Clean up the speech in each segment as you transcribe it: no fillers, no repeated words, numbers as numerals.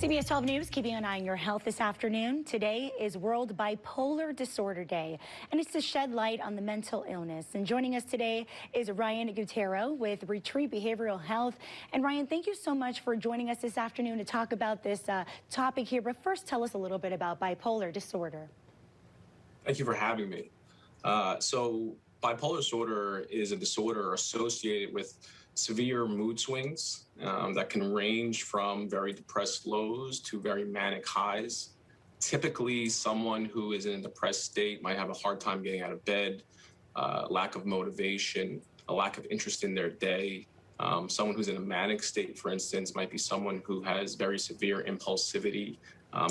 CBS 12 News, keeping an eye on your health this afternoon. Today is World Bipolar Disorder Day, and it's to shed light on the mental illness. And joining us today is Ryan Gutero with Retreat Behavioral Health. And Ryan, thank you so much for joining us this afternoon to talk about this topic here. But first, tell us a little bit about bipolar disorder. Thank you for having me. So bipolar disorder is a disorder associated with severe mood swings that can range from very depressed lows to very manic highs. Typically, someone who is in a depressed state might have a hard time getting out of bed, lack of motivation, a lack of interest in their day. Someone who's in a manic state, for instance, might be someone who has very severe impulsivity,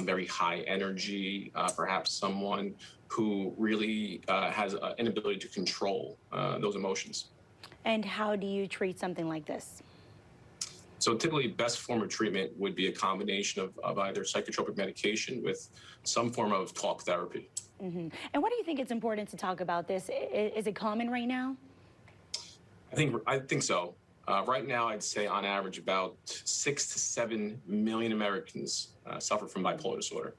very high energy, perhaps someone who really has an inability to control those emotions. And how do you treat something like this? So typically, best form of treatment would be a combination of either psychotropic medication with some form of talk therapy. And why do you think it's important to talk about this? Is it common right now? I think so. Right now, I'd say on average about 6 to 7 million Americans suffer from bipolar disorder.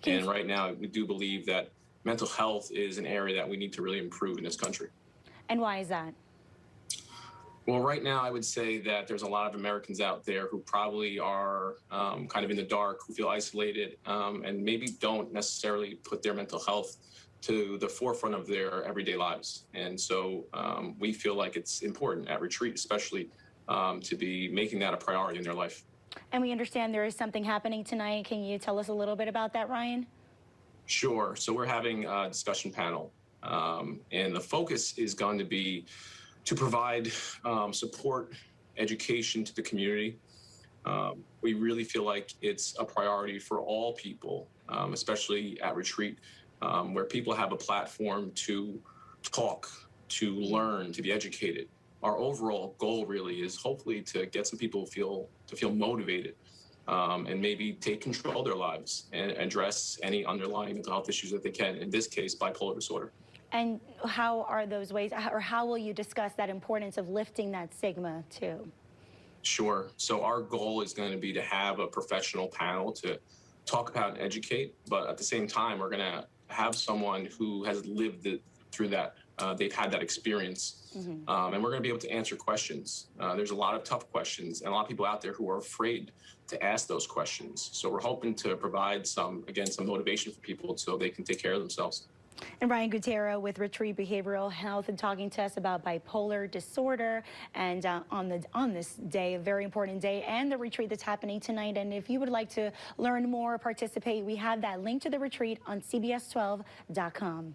And right now, we do believe that mental health is an area that we need to really improve in this country. And why is that? Well, right now, I would say that there's a lot of Americans out there who probably are kind of in the dark, who feel isolated, and maybe don't necessarily put their mental health to the forefront of their everyday lives. And so we feel like it's important at Retreat, especially to be making that a priority in their life. And we understand there is something happening tonight. Can you tell us a little bit about that, Ryan? Sure. So we're having a discussion panel, and the focus is going to be to provide support, education to the community. We really feel like it's a priority for all people, especially at Retreat, where people have a platform to talk, to learn, to be educated. Our overall goal really is hopefully to get some people to feel motivated and maybe take control of their lives and address any underlying mental health issues that they can, in this case, bipolar disorder. And how are those ways, or how will you discuss that importance of lifting that stigma too? Sure. So our goal is going to be to have a professional panel to talk about and educate, but at the same time, we're going to have someone who has lived through that. They've had that experience, and we're going to be able to answer questions. There's a lot of tough questions, and a lot of people out there who are afraid to ask those questions. So we're hoping to provide some motivation for people so they can take care of themselves. And Ryan Gutero with Retreat Behavioral Health, and talking to us about bipolar disorder, and on this day, a very important day, and the retreat that's happening tonight. And if you would like to learn more, participate, we have that link to the retreat on CBS12.com.